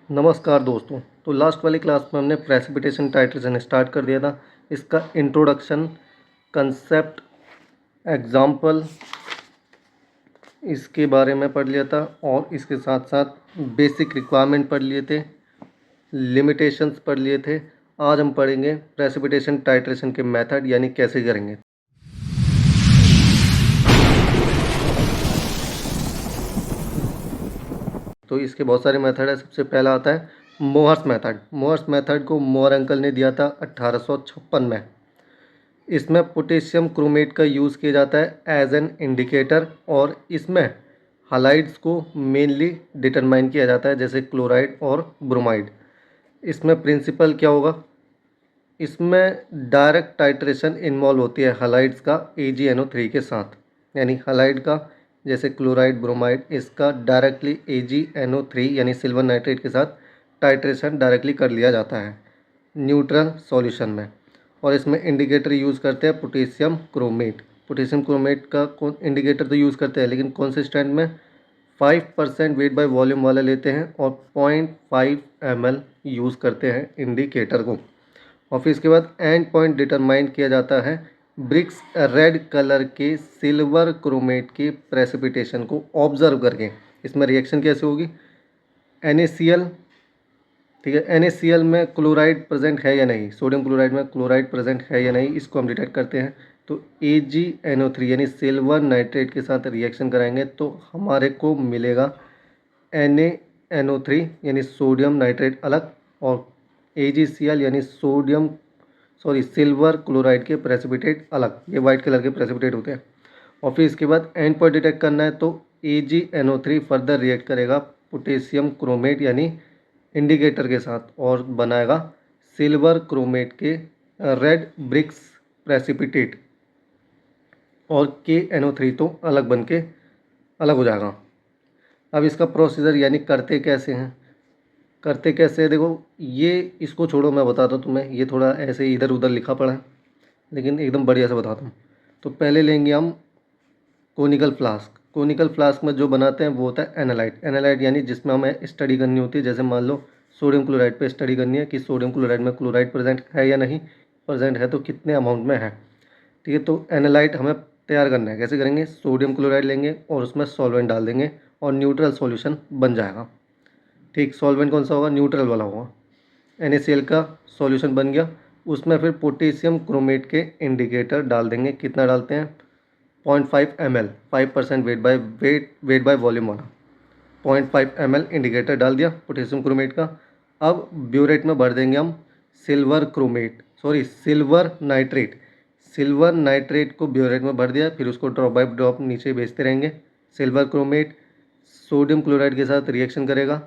नमस्कार दोस्तों। तो लास्ट वाली क्लास में हमने प्रेसिपिटेशन टाइट्रेशन स्टार्ट कर दिया था। इसका इंट्रोडक्शन, कंसेप्ट, एग्जाम्पल इसके बारे में पढ़ लिया था और इसके साथ साथ बेसिक रिक्वायरमेंट पढ़ लिए थे, लिमिटेशंस पढ़ लिए थे। आज हम पढ़ेंगे प्रेसिपिटेशन टाइट्रेशन के मेथड, यानी कैसे करेंगे। तो इसके बहुत सारे मेथड है। सबसे पहला आता है मोहर्स मेथड। मोहर्स मेथड को मोहर अंकल ने दिया था 1856 में। इसमें पोटेशियम क्रोमेट का यूज़ किया जाता है एज एन इंडिकेटर, और इसमें हालाइड्स को मेनली डिटरमाइन किया जाता है, जैसे क्लोराइड और ब्रोमाइड। इसमें प्रिंसिपल क्या होगा, इसमें डायरेक्ट टाइट्रेशन इन्वॉल्व होती है हालाइड्स का AgNO3 के साथ, यानी हालाइड का जैसे क्लोराइड, ब्रोमाइड, इसका डायरेक्टली AgNO3 यानी सिल्वर नाइट्रेट के साथ टाइट्रेशन डायरेक्टली कर लिया जाता है न्यूट्रल सॉल्यूशन में। और इसमें इंडिकेटर यूज़ करते हैं पोटेशियम क्रोमेट। पोटेशियम क्रोमेट का इंडिकेटर तो यूज़ करते हैं, लेकिन कॉन्सिस्टेंट में 5% वेट बाय वॉल्यूम वाला लेते हैं और 0.5 ml यूज़ करते हैं इंडिकेटर को। और फिर इसके बाद एंड पॉइंट डिटरमाइन किया जाता है ब्रिक्स रेड कलर के सिल्वर क्रोमेट के प्रेसिपिटेशन को ऑब्जर्व करके। इसमें रिएक्शन कैसे होगी, NaCl, ठीक है, NaCl में क्लोराइड प्रेजेंट है या नहीं, सोडियम क्लोराइड में क्लोराइड प्रेजेंट है या नहीं, इसको हम डिटेक्ट करते हैं। तो AgNO3 यानी सिल्वर नाइट्रेट के साथ रिएक्शन कराएंगे तो हमारे को मिलेगा NaNO3 यानी सोडियम नाइट्रेट अलग, और AgCl यानी सिल्वर क्लोराइड के प्रेसिपिटेट अलग। ये वाइट कलर के प्रेसिपिटेट होते हैं। और फिर इसके बाद एंड पॉइंट डिटेक्ट करना है, तो AgNO3 फर्दर रिएक्ट करेगा पोटेशियम क्रोमेट यानी इंडिकेटर के साथ और बनाएगा सिल्वर क्रोमेट के रेड ब्रिक्स प्रेसिपिटेट, और KNO3 तो अलग बन के अलग हो जाएगा। अब इसका प्रोसीजर यानी करते कैसे हैं, करते कैसे है, देखो ये इसको छोड़ो, मैं बताता हूँ तुम्हें। ये थोड़ा ऐसे इधर उधर लिखा पड़ा है, लेकिन एकदम बढ़िया से बताता हूँ। तो पहले लेंगे हम कोनिकल फ्लास्क। कोनिकल फ्लास्क में जो बनाते हैं वो होता है एनालाइट। एनालाइट यानी जिसमें हमें स्टडी करनी होती है, जैसे मान लो सोडियम क्लोराइड पे स्टडी करनी है कि सोडियम क्लोराइड में क्लोराइड प्रेजेंट है या नहीं, प्रेजेंट है तो कितने अमाउंट में है, ठीक है। तो एनालाइट हमें तैयार करना है। कैसे करेंगे, सोडियम क्लोराइड लेंगे और उसमें सॉल्वेंट डाल देंगे और न्यूट्रल सॉल्यूशन बन जाएगा, ठीक। सॉल्वेंट कौन सा होगा, न्यूट्रल वाला होगा। NaCl का सॉल्यूशन बन गया, उसमें फिर पोटेशियम क्रोमेट के इंडिकेटर डाल देंगे। कितना डालते हैं, 0.5 ml, 5% वेट बाय वॉल्यूम वाला 0.5 ml इंडिकेटर डाल दिया पोटेशियम क्रोमेट का। अब ब्यूरेट में भर देंगे हम सिल्वर नाइट्रेट। सिल्वर नाइट्रेट को ब्यूरेट में भर दिया, फिर उसको ड्रॉप बाय ड्रॉप नीचे भेजते रहेंगे। सिल्वर क्रोमेट सोडियम क्लोराइड के साथ रिएक्शन करेगा।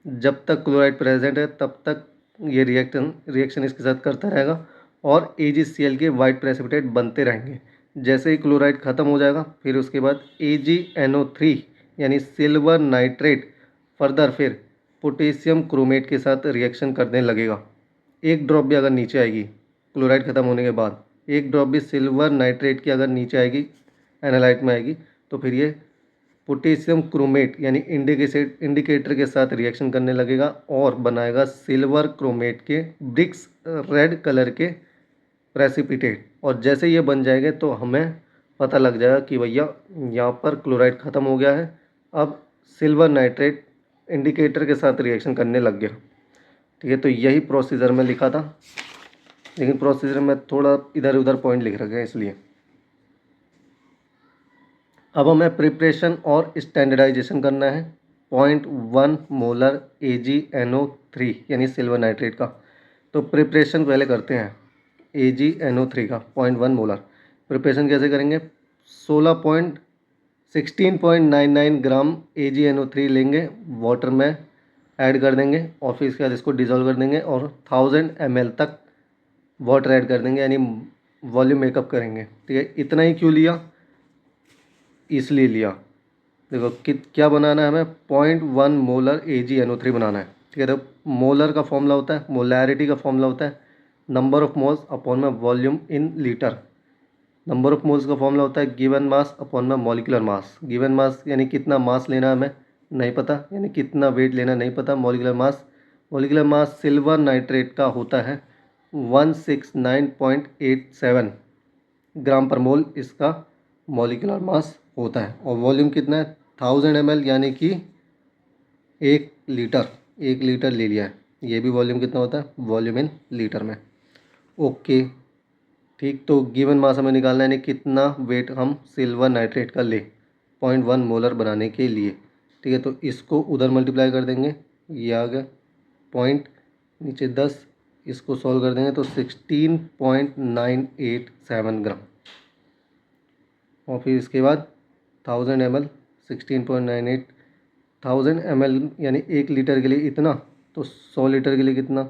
जब तक क्लोराइड प्रेजेंट है तब तक ये रिएक्शन इसके साथ करता रहेगा और AgCl के वाइट प्रेसिपिटेट बनते रहेंगे। जैसे ही क्लोराइड ख़त्म हो जाएगा, फिर उसके बाद AgNO3 यानी सिल्वर नाइट्रेट फर्दर फिर पोटेशियम क्रोमेट के साथ रिएक्शन करने लगेगा। एक ड्रॉप भी अगर नीचे आएगी क्लोराइड ख़त्म होने के बाद, एक ड्रॉप भी सिल्वर नाइट्रेट की अगर नीचे आएगी, एनालाइट में आएगी, तो फिर ये पोटेशियम क्रोमेट यानी इंडिकेटर के साथ रिएक्शन करने लगेगा और बनाएगा सिल्वर क्रोमेट के ब्रिक्स रेड कलर के प्रेसिपिटेट। और जैसे ये बन जाएंगे तो हमें पता लग जाएगा कि भैया यहाँ पर क्लोराइड ख़त्म हो गया है, अब सिल्वर नाइट्रेट इंडिकेटर के साथ रिएक्शन करने लग गया, ठीक है। तो यही प्रोसीजर में लिखा था, लेकिन प्रोसीजर में थोड़ा इधर उधर पॉइंट लिख रखे हैं इसलिए। अब हमें प्रिपरेशन और स्टैंडर्डाइजेशन करना है 0.1 मोलर AgNO3 यानी सिल्वर नाइट्रेट का। तो प्रिपरेशन पहले करते हैं AgNO3 का 0.1 मोलर। प्रिपरेशन कैसे करेंगे, 16.99 ग्राम AgNO3 लेंगे, वाटर में ऐड कर देंगे और फिर इसके बाद इसको डिज़ोल्व कर देंगे और 1000 ml तक वाटर ऐड कर देंगे, यानी वॉल्यूम मेकअप करेंगे, ठीक है। इतना ही क्यों लिया, इसलिए लिया, देखो क्या बनाना है हमें, 0.1 मोलर AgNO3 बनाना है, ठीक है। तो मोलर का फॉर्मूला होता है, मोलैरिटी का फॉर्मूला होता है नंबर ऑफ मोल्स अपॉन में volume in litre. Number of moles का फॉर्मूला होता है गिवन मास अपॉन में मॉलिकुलर मास। गिवन मास यानी कितना मास लेना हमें नहीं पता, यानी कितना वेट लेना नहीं पता। Molecular mass molecular mass silver nitrate का होता है 169.87 ग्राम पर मोल इसका मॉलिक्यूलर मास होता है। और वॉल्यूम कितना है 1000 ml यानी कि 1 लीटर ले लिया है। ये भी वॉल्यूम कितना होता है वॉल्यूम इन लीटर में। ओके ठीक, तो गिवन मास हमें निकालना है यानी कितना वेट हम सिल्वर नाइट्रेट का ले 0.1 मोलर बनाने के लिए। ठीक है, तो इसको उधर मल्टीप्लाई कर देंगे, ये आ गया पॉइंट नीचे 10, इसको सॉल्व कर देंगे तो 16.987 ग्राम। और फिर इसके बाद 1000 ml 16.98 1000 ml यानी 1 लीटर के लिए इतना, तो 100 लीटर के लिए कितना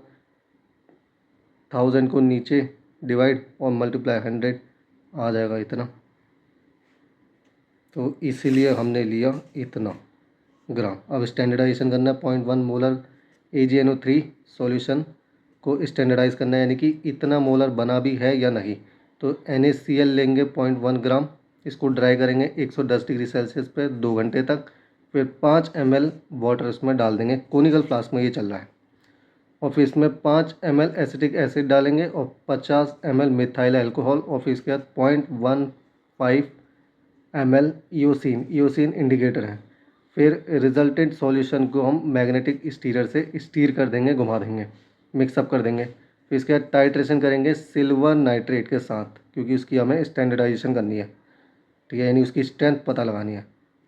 1000 को नीचे डिवाइड और मल्टीप्लाई 100 आ जाएगा इतना। तो इसीलिए हमने लिया इतना ग्राम। अब स्टैंडर्डाइजेशन करना है 0.1 मोलर AgNO3 सॉल्यूशन को स्टैंडर्डाइज करना है यानी कि इतना मोलर बना भी है या नहीं। तो NaCl लेंगे 0.1 ग्राम, इसको ड्राई करेंगे 110 डिग्री सेल्सियस पे 2 घंटे तक। फिर 5 ml वाटर इसमें डाल देंगे, कोनिकल फ्लास्क में ये चल रहा है। और फिर इसमें 5 ml एसिटिक एसिड डालेंगे और 50 ml मिथाइल अल्कोहल और फिर इसके बाद 0.15 ml ईओसिन इंडिकेटर है। फिर रिजल्टेंट सॉल्यूशन को हम मैग्नेटिक स्टीरर से स्टीर कर देंगे, घुमा देंगे, मिक्सअप कर देंगे। फिर इसके बाद टाइट्रेशन करेंगे सिल्वर नाइट्रेट के साथ, क्योंकि उसकी हमें स्टैंडर्डाइजेशन करनी है। ठीक है, यानी उसकी स्ट्रेंथ पता लगानी है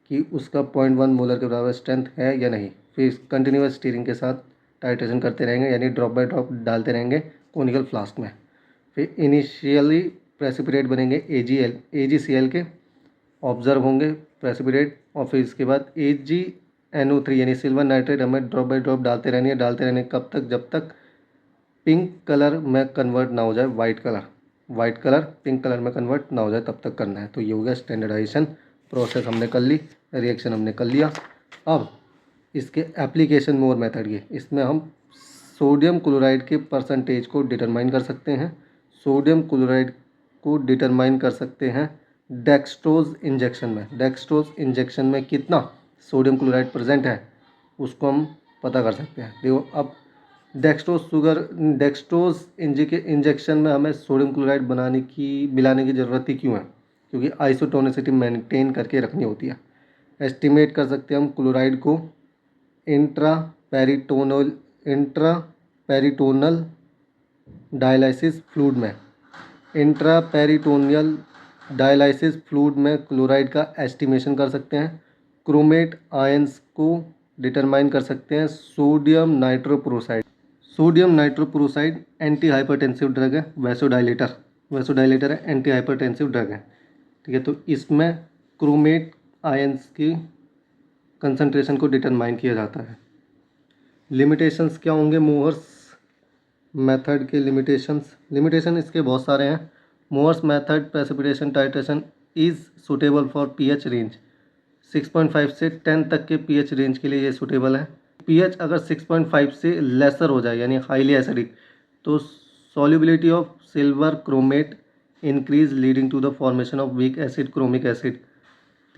कि उसका 0.1 मोलर के बराबर स्ट्रेंथ है या नहीं। फिर कंटिन्यूस स्टीरिंग के साथ टाइट्रेशन करते रहेंगे, यानी ड्रॉप बाय ड्रॉप डालते रहेंगे कोनिकल फ्लास्क में। फिर इनिशियली प्रेसिपिटेट बनेंगे AgCl के, ऑब्जर्व होंगे प्रेसिपिटेट। और फिर इसके बाद AgNO3 यानी सिल्वर नाइट्रेट हमें ड्रॉप बाय ड्रॉप डालते रहने कब तक, जब तक पिंक कलर में कन्वर्ट ना हो जाए वाइट कलर पिंक कलर में कन्वर्ट ना हो जाए तब तक करना है। तो ये हो गया स्टैंडर्डाइजेशन प्रोसेस, हमने कर ली, रिएक्शन हमने कर लिया। अब इसके एप्लीकेशन मोर मेथड की, इसमें हम सोडियम क्लोराइड के परसेंटेज को डिटरमाइन कर सकते हैं। सोडियम क्लोराइड को डिटरमाइन कर सकते हैं डेक्सट्रोज इंजेक्शन में। डेक्सट्रोज इंजेक्शन में कितना सोडियम क्लोराइड प्रेजेंट है उसको हम पता कर सकते हैं। देखो अब डेक्सट्रोज इंजेक्शन में हमें सोडियम क्लोराइड मिलाने की ज़रूरत ही क्यों है, क्योंकि आइसोटोनिसिटी मेंटेन करके रखनी होती है। एस्टिमेट कर सकते हैं हम क्लोराइड को इंट्रापेरिटोनल डायलाइसिस फ्लूइड में। इंट्रापेरिटोनियल डायलाइसिस फ्लूइड में क्लोराइड का एस्टिमेशन कर सकते हैं। क्रोमेट आयंस को डिटरमाइन कर सकते हैं sodium nitroprusside anti hypertensive drug है, वैसोडाइलेटर है, एंटी हाइपरटेंसिव ड्रग है। ठीक है, तो इसमें क्रोमेट आयंस की कंसंट्रेशन को डिटरमाइन किया जाता है। लिमिटेशंस क्या होंगे मोहर्स मेथड के? लिमिटेशन इसके बहुत सारे हैं। Mohr's method precipitation titration is suitable for pH range 6.5 से 10 तक के पीएच रेंज के लिए ये सूटेबल है। पीएच अगर 6.5 से लेसर हो जाए यानी हाईली एसिडिक, तो solubility of silver chromate increase leading to the formation of weak acid chromic acid.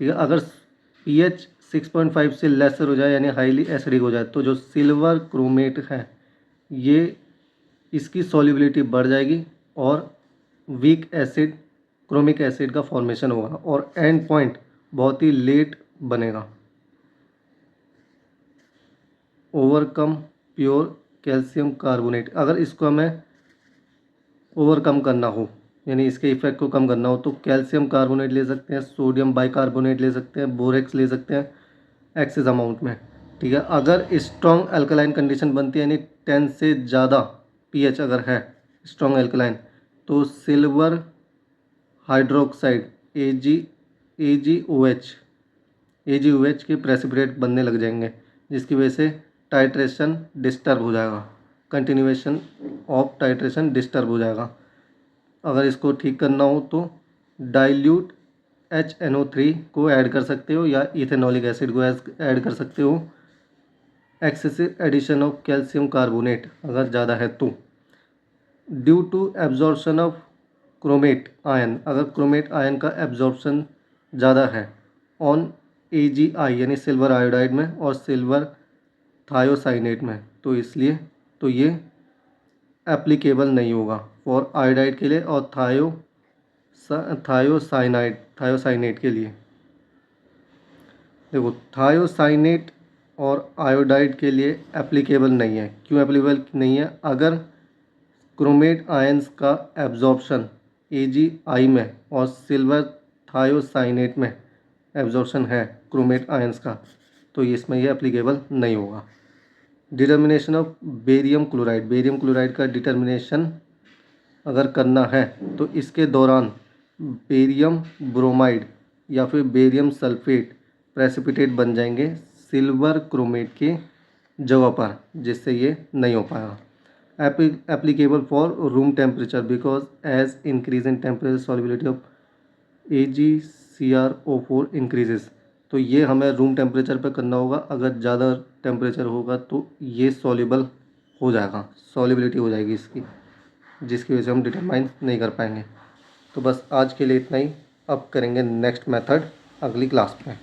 ठीक है, अगर पीएच 6.5 से लेसर हो जाए यानी हाईली एसिडिक हो जाए तो जो सिल्वर क्रोमेट है ये इसकी सॉल्युबिलिटी बढ़ जाएगी और वीक एसिड क्रोमिक एसिड का फॉर्मेशन होगा और एंड पॉइंट बहुत ही लेट बनेगा। ओवरकम प्योर कैल्शियम कार्बोनेट, अगर इसको हमें ओवरकम करना हो यानी इसके इफेक्ट को कम करना हो तो कैल्शियम कार्बोनेट ले सकते हैं, सोडियम बाइकार्बोनेट ले सकते हैं, बोरेक्स ले सकते हैं एक्सेस अमाउंट में। ठीक है, अगर स्ट्रॉन्ग अल्कलाइन कंडीशन बनती है यानी 10 से ज़्यादा पीएच अगर है स्ट्रॉन्ग अल्कलाइन, तो सिल्वर हाइड्रोक्साइड AgOH के प्रेसिपिटेट बनने लग जाएंगे, जिसकी वजह से टाइट्रेशन डिस्टर्ब हो जाएगा, कंटिन्यूएशन ऑफ टाइट्रेशन डिस्टर्ब हो जाएगा। अगर इसको ठीक करना हो तो डाइल्यूट HNO3 को ऐड कर सकते हो या इथेनॉलिक एसिड को ऐड कर सकते हो। Excessive addition of calcium carbonate अगर ज़्यादा है तो due to absorption of chromate ion, अगर क्रोमेट आयन का एब्जॉर्प्शन ज़्यादा है ऑन AgI यानी सिल्वर आयोडाइड में और सिल्वर थायोसाइनेट में, तो इसलिए तो ये एप्लीकेबल नहीं होगा फॉर आयोडाइड के लिए और थायोसाइनेट के लिए। देखो थायोसाइनेट और आयोडाइड के लिए एप्लीकेबल नहीं है। क्यों एप्लीकेबल नहीं है? अगर क्रोमेट आयंस का एब्जॉर्प्शन AgI में और सिल्वर थायोसाइनेट में एब्जॉर्प्शन है क्रोमेट आयंस का, तो इसमें ये एप्लीकेबल नहीं होगा। डिटर्मिनेशन ऑफ बेरियम क्लोराइड का डिटर्मिनेशन अगर करना है तो इसके दौरान बेरियम ब्रोमाइड या फिर बेरियम सल्फेट प्रेसिपिटेट बन जाएंगे सिल्वर क्रोमेट के जगह पर, जिससे ये नहीं हो पाएगा। Applicable for room temperature because as increase in temperature solubility of AgCrO4 increases. तो ये हमें रूम टेम्परेचर पर करना होगा। अगर ज़्यादा टेम्परेचर होगा तो ये सॉल्युबल हो जाएगा, सॉल्युबिलिटी हो जाएगी इसकी, जिसकी वजह से हम डिटरमाइन नहीं कर पाएंगे। तो बस आज के लिए इतना ही। अब करेंगे नेक्स्ट मेथड अगली क्लास में।